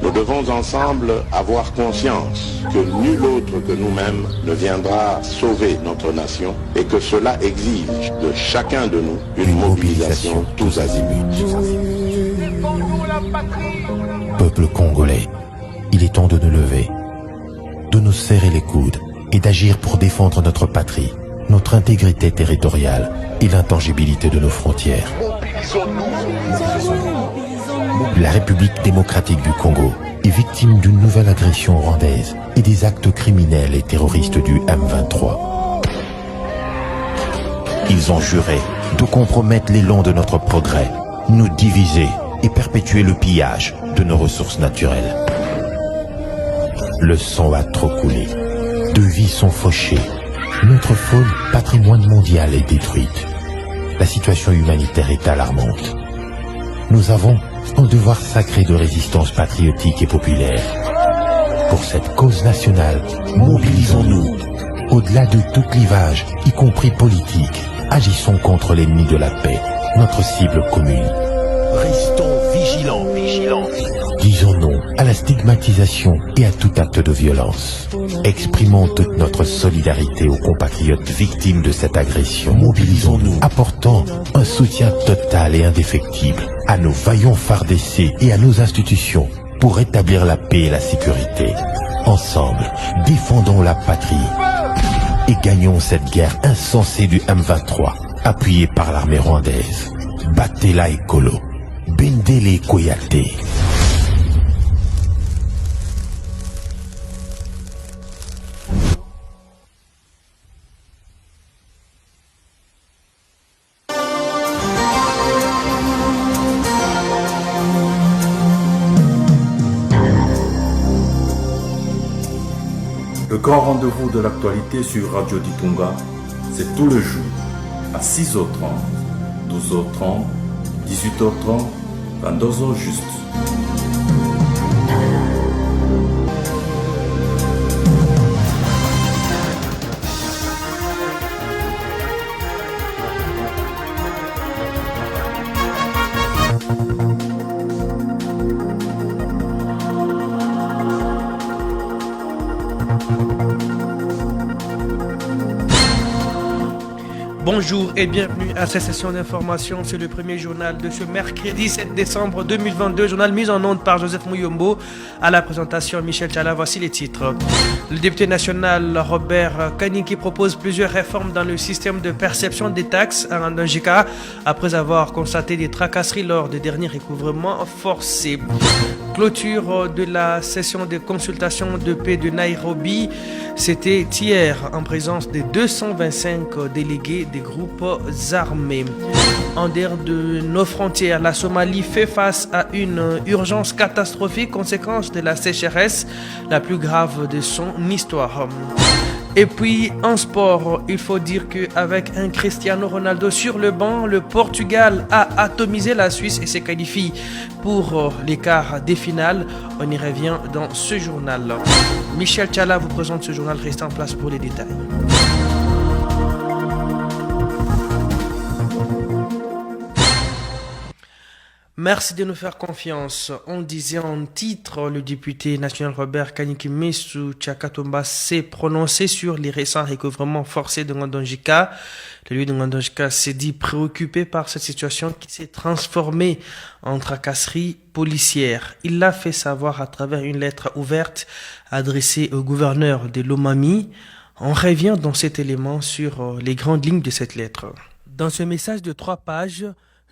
Nous devons ensemble avoir conscience que nul autre que nous-mêmes ne viendra sauver notre nation et que cela exige de chacun de nous une mobilisation tous azimuts. Peuple congolais, il est temps de nous lever, de nous serrer les coudes et d'agir pour défendre notre patrie, notre intégrité territoriale et l'intangibilité de nos frontières. La République démocratique du Congo est victime d'une nouvelle agression rwandaise et des actes criminels et terroristes du M23. Ils ont juré de compromettre l'élan de notre progrès, nous diviser et perpétuer le pillage de nos ressources naturelles. Le sang a trop coulé, de vies sont fauchées, notre faune, patrimoine mondial, est détruite. La situation humanitaire est alarmante. Nous avons un devoir sacré de résistance patriotique et populaire. Pour cette cause nationale, mobilisons-nous. Au-delà de tout clivage, y compris politique, agissons contre l'ennemi de la paix, notre cible commune. Restons vigilants. Disons non à la stigmatisation et à tout acte de violence. Exprimons toute notre solidarité aux compatriotes victimes de cette agression. Mobilisons-nous, apportant un soutien total et indéfectible à nos vaillants FARDC et à nos institutions pour rétablir la paix et la sécurité. Ensemble, défendons la patrie et gagnons cette guerre insensée du M23, appuyée par l'armée rwandaise. Battez-la Ekolo, Bendele Koyate. Le grand rendez-vous de l'actualité sur Radio Ditunga, c'est tous les jours à 6h30, 12h30, 18h30, 22h juste. Bonjour et bienvenue à cette session d'information. C'est le premier journal de ce mercredi 7 décembre 2022. Journal mis en onde par Joseph Mouyombo. À la présentation, Michel Tchala. Voici les titres. Le député national Robert Kaniki propose plusieurs réformes dans le système de perception des taxes à Ngandonjika après avoir constaté des tracasseries lors des derniers recouvrements forcés. Clôture de la session de consultation de paix de Nairobi. C'était hier en présence des 225 délégués des groupes armés. En dehors de nos frontières, la Somalie fait face à une urgence catastrophique, conséquence de la sécheresse, la plus grave de son histoire. Et puis en sport, il faut dire qu'avec un Cristiano Ronaldo sur le banc, le Portugal a atomisé la Suisse et se qualifie pour les quarts des finales. On y revient dans ce journal. Michel Tchala vous présente ce journal. Restez en place pour les détails. Merci de nous faire confiance. On disait en titre, le député national Robert Kaniki Mesu Tchakatomba s'est prononcé sur les récents recouvrements forcés de Ngandonjika. Le lieu de Ngandonjika s'est dit préoccupé par cette situation qui s'est transformée en tracasserie policière. Il l'a fait savoir à travers une lettre ouverte adressée au gouverneur de Lomami. On revient dans cet élément sur les grandes lignes de cette lettre. Dans ce message de 3 pages,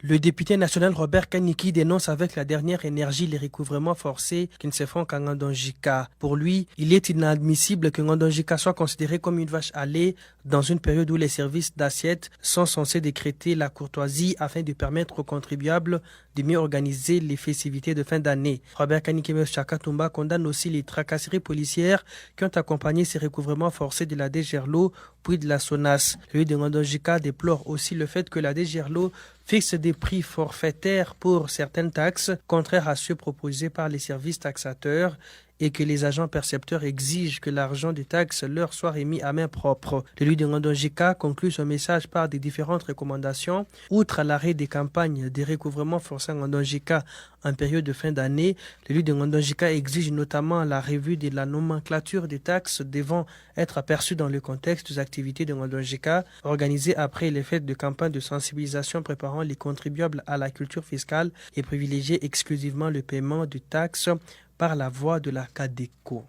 le député national Robert Kaniki dénonce avec la dernière énergie les recouvrements forcés qui ne se font qu'à Ngandonjika. Pour lui, il est inadmissible que Ngandonjika soit considéré comme une vache à lait dans une période où les services d'assiette sont censés décréter la courtoisie afin de permettre aux contribuables de mieux organiser les festivités de fin d'année. Robert Kaniki Tchakatomba condamne aussi les tracasseries policières qui ont accompagné ces recouvrements forcés de la DGRLO puis de la SONAS. Le de Ngandonjika déplore aussi le fait que la DGRLO fixe des prix forfaitaires pour certaines taxes, contraires à ceux proposés par les services taxateurs, et que les agents percepteurs exigent que l'argent des taxes leur soit remis à main propre. L'élu de Ngondonjika conclut son message par des différentes recommandations. Outre l'arrêt des campagnes de recouvrement forcé en Ngondonjika en période de fin d'année, l'élu de Ngondonjika exige notamment la revue de la nomenclature des taxes devant être aperçues dans le contexte des activités de Ngondonjika organisées après les fêtes de campagne de sensibilisation préparant les contribuables à la culture fiscale et privilégier exclusivement le paiement de taxes par la voie de la CADECO.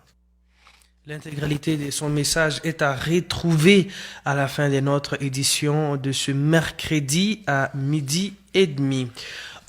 L'intégralité de son message est à retrouver à la fin de notre édition de ce mercredi à 12h30.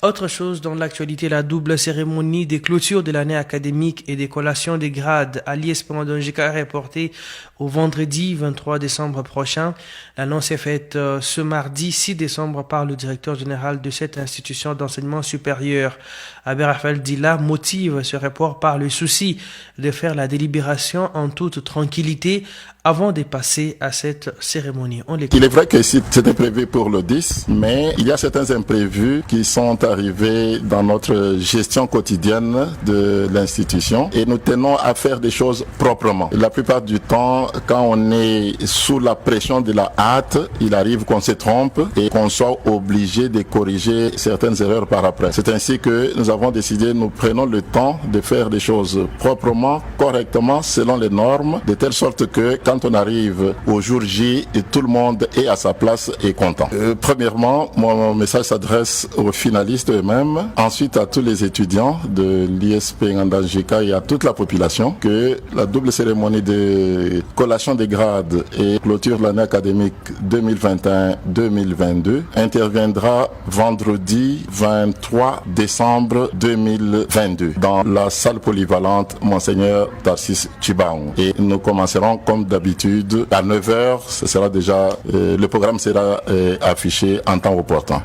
Autre chose dans l'actualité, la double cérémonie des clôtures de l'année académique et des collations des grades à l'ISP Ngondonjika est reportée au vendredi 23 décembre prochain. L'annonce est faite ce mardi 6 décembre par le directeur général de cette institution d'enseignement supérieur. Abbé Raphaël Dila motive ce report par le souci de faire la délibération en toute tranquillité avant de passer à cette cérémonie. Il est vrai que c'était prévu pour le 10, mais il y a certains imprévus qui sont arrivés dans notre gestion quotidienne de l'institution et nous tenons à faire des choses proprement. La plupart du temps, quand on est sous la pression de la hâte, il arrive qu'on se trompe et qu'on soit obligé de corriger certaines erreurs par après. C'est ainsi que nous avons décidé, nous prenons le temps de faire des choses proprement, correctement, selon les normes, de telle sorte que quand on arrive au jour J, et tout le monde est à sa place et content. Premièrement, mon message s'adresse aux finalistes eux-mêmes, ensuite à tous les étudiants de l'ISP Ngondonjika et à toute la population, que la double cérémonie de collation des grades et clôture de l'année académique 2021-2022 interviendra vendredi 23 décembre 2022 dans la salle polyvalente Monseigneur Tarsis Chibaou. Et nous commencerons comme d'habitude à 9h. Ce sera déjà, le programme sera affiché en temps opportun.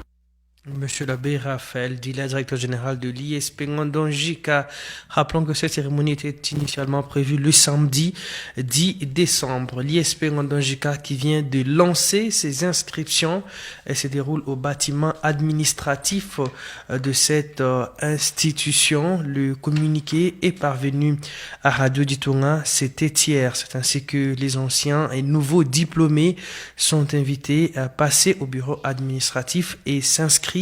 Monsieur l'abbé Raphaël Dila, directeur général de l'ISP Ngondonjika. Rappelons que cette cérémonie était initialement prévue le samedi 10 décembre. L'ISP Ngondonjika qui vient de lancer ses inscriptions et se déroule au bâtiment administratif de cette institution. Le communiqué est parvenu à Radio Ditonga. C'était hier. C'est ainsi que les anciens et nouveaux diplômés sont invités à passer au bureau administratif et s'inscrire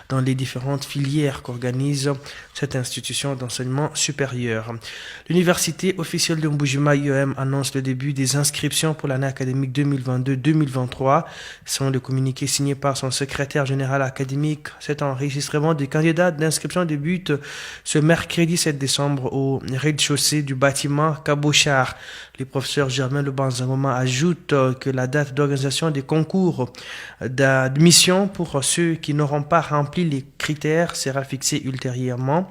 dans les différentes filières qu'organise cette institution d'enseignement supérieur. L'université officielle de Mbuji-Mayi IEM annonce le début des inscriptions pour l'année académique 2022-2023. Selon le communiqué signé par son secrétaire général académique, cet enregistrement des candidats d'inscription débute ce mercredi 7 décembre au rez-de-chaussée du bâtiment Kabochar. Le professeur Germain Lubanzangoma ajoute que la date d'organisation des concours d'admission pour ceux qui n'auront pas rempli les critères sera fixée ultérieurement.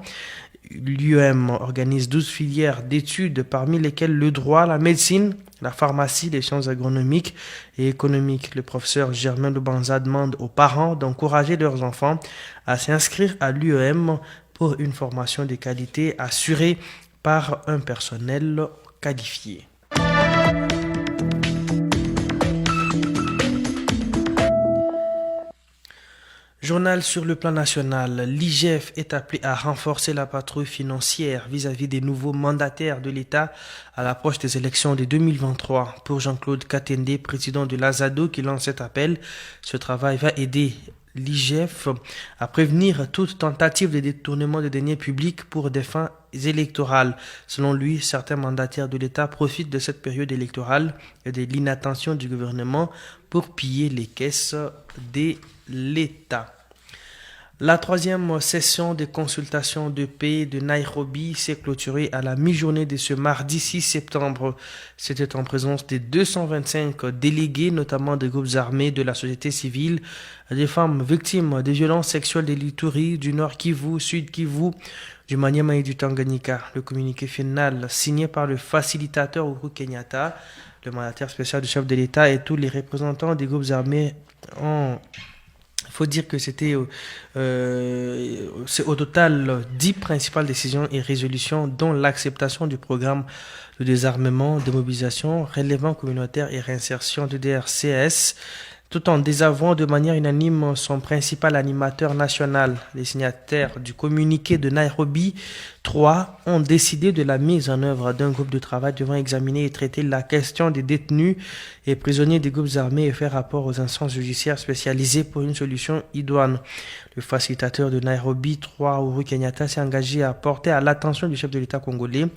L'UEM organise 12 filières d'études, parmi lesquelles le droit, la médecine, la pharmacie, les sciences agronomiques et économiques. Le professeur Germain Lubanza demande aux parents d'encourager leurs enfants à s'inscrire à l'UEM pour une formation de qualité assurée par un personnel qualifié. Journal sur le plan national, l'IGF est appelé à renforcer la patrouille financière vis-à-vis des nouveaux mandataires de l'État à l'approche des élections de 2023. Pour Jean-Claude Katende, président de l'Azado qui lance cet appel, ce travail va aider l'IGF à prévenir toute tentative de détournement de deniers publics pour des fins électorales. Selon lui, certains mandataires de l'État profitent de cette période électorale et de l'inattention du gouvernement pour piller les caisses de l'État. La troisième session de consultation de paix de Nairobi s'est clôturée à la mi-journée de ce mardi 6 septembre. C'était en présence de 225 délégués, notamment des groupes armés, de la société civile, des femmes victimes de violences sexuelles de l'Ituri, du Nord Kivu, Sud Kivu, du Maniema et du Tanganyika. Le communiqué final signé par le facilitateur Uhuru Kenyatta, le mandataire spécial du chef de l'État et tous les représentants des groupes armés ont... Il faut dire que c'est au total 10 principales décisions et résolutions, dont l'acceptation du programme de désarmement, de mobilisation, relèvement communautaire et réinsertion de DRCS, tout en désavouant de manière unanime son principal animateur national. Les signataires du communiqué de Nairobi 3 ont décidé de la mise en œuvre d'un groupe de travail devant examiner et traiter la question des détenus et prisonniers des groupes armés et faire rapport aux instances judiciaires spécialisées pour une solution idoine. Le facilitateur de Nairobi 3, Uhuru Kenyatta, s'est engagé à porter à l'attention du chef de l'État congolais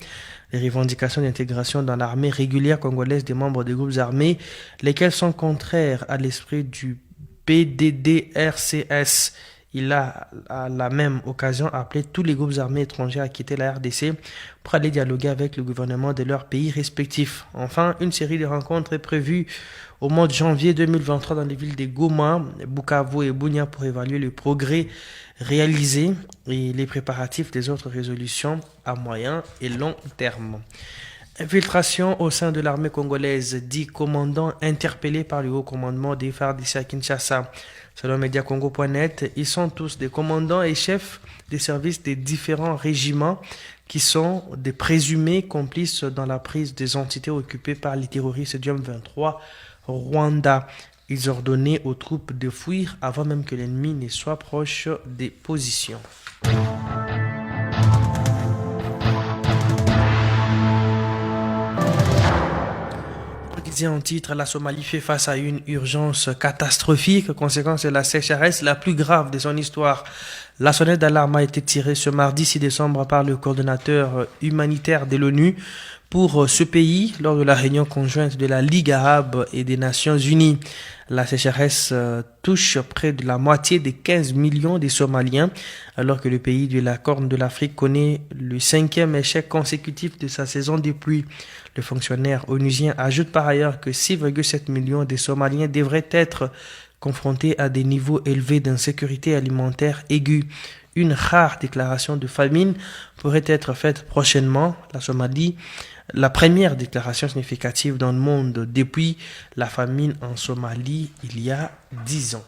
les revendications d'intégration dans l'armée régulière congolaise des membres des groupes armés, lesquels sont contraires à l'esprit du PDDRCS. Il a à la même occasion appelé tous les groupes armés étrangers à quitter la RDC pour aller dialoguer avec le gouvernement de leurs pays respectifs. Enfin, une série de rencontres est prévue au mois de janvier 2023 dans les villes de Goma, Bukavu et Bunia pour évaluer le progrès réalisé et les préparatifs des autres résolutions à moyen et long terme. Infiltration au sein de l'armée congolaise, 10 commandants interpellés par le haut commandement des FARDC à Kinshasa. Selon Mediacongo.net, ils sont tous des commandants et chefs des services des différents régiments qui sont des présumés complices dans la prise des entités occupées par les terroristes du M23 Rwanda. Ils ordonnaient aux troupes de fuir avant même que l'ennemi ne soit proche des positions. En titre, la Somalie fait face à une urgence catastrophique, conséquence de la sécheresse la plus grave de son histoire. La sonnette d'alarme a été tirée ce mardi 6 décembre par le coordonnateur humanitaire de l'ONU pour ce pays lors de la réunion conjointe de la Ligue arabe et des Nations unies. La sécheresse touche près de la moitié des 15 millions de Somaliens, alors que le pays de la Corne de l'Afrique connaît le 5e échec consécutif de sa saison des pluies. Le fonctionnaire onusien ajoute par ailleurs que 6,7 millions de Somaliens devraient être confrontés à des niveaux élevés d'insécurité alimentaire aiguë. Une rare déclaration de famine pourrait être faite prochainement. La Somalie, la première déclaration significative dans le monde depuis la famine en Somalie il y a 10 ans.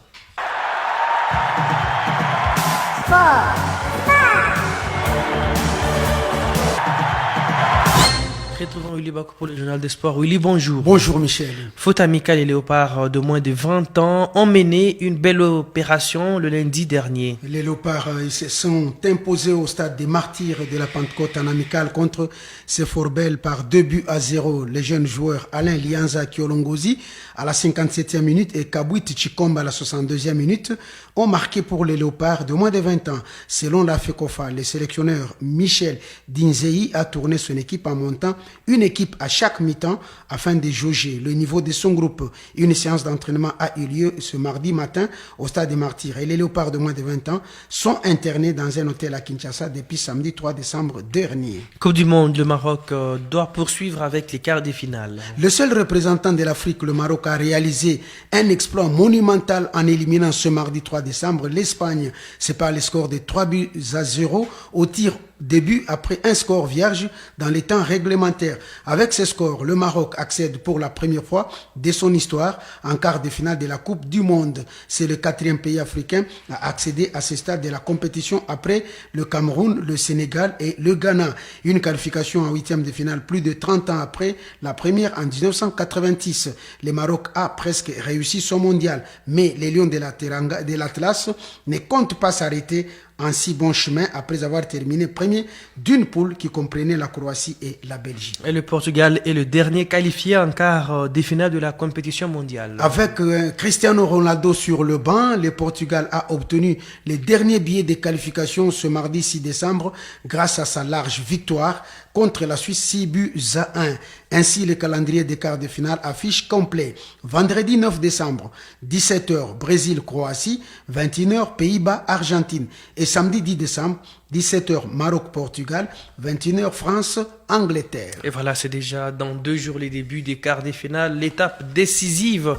Retrouvons Willy Bakou pour le journal des sports. Willy, bonjour. Bonjour Michel. Foot amical et léopards de moins de 20 ans ont mené une belle opération le lundi dernier. Les léopards se sont imposés au stade des Martyrs de la Pentecôte en amical contre Seforbel par 2-0. Les jeunes joueurs Alain Lianza Kiolongozi à la 57e minute et Kabouit Chikomba à la 62e minute ont marqué pour les léopards de moins de 20 ans. Selon la FECOFA, le sélectionneur Michel Dinzei a tourné son équipe en montant une équipe à chaque mi-temps afin de jauger le niveau de son groupe. Une séance d'entraînement a eu lieu ce mardi matin au stade des Martyrs et les léopards de moins de 20 ans sont internés dans un hôtel à Kinshasa depuis samedi 3 décembre dernier. Coupe du monde, le Maroc doit poursuivre avec les quarts de finale. Le seul représentant de l'Afrique, le Maroc, a réalisé un exploit monumental en éliminant ce mardi 3 décembre l'Espagne. C'est par le score de 3-0 au tir début après un score vierge dans les temps réglementaires. Avec ce score, le Maroc accède pour la première fois de son histoire en quart de finale de la Coupe du Monde. C'est le 4e pays africain à accéder à ce stade de la compétition après le Cameroun, le Sénégal et le Ghana. Une qualification en 8e de finale plus de 30 ans après la première en 1986. Le Maroc a presque réussi son mondial, mais les Lions de l'Atlas ne comptent pas s'arrêter en si bon chemin après avoir terminé premier d'une poule qui comprenait la Croatie et la Belgique. Et le Portugal est le dernier qualifié en quart de finale de la compétition mondiale. Avec Cristiano Ronaldo sur le banc, le Portugal a obtenu les derniers billets de qualification ce mardi 6 décembre grâce à sa large victoire contre la Suisse 6-1. Ainsi, le calendrier des quarts de finale affiche complet. Vendredi 9 décembre, 17h, Brésil-Croatie, 21h, Pays-Bas-Argentine. Et samedi 10 décembre, 17h, Maroc-Portugal, 21h, France-Angleterre. Et voilà, c'est déjà dans 2 jours les débuts des quarts de finale, l'étape décisive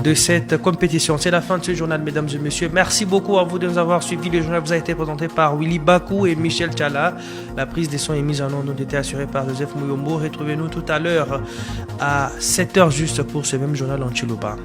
de cette compétition. C'est la fin de ce journal, mesdames et messieurs. Merci beaucoup à vous de nous avoir suivis. Le journal vous a été présenté par Willy Bakou et Michel Tchala. La prise des sons et mise en onde ont été assurée par Joseph Mouyombo. Retrouvez-nous tout à l'heure à 7h juste pour ce même journal en Chiluba.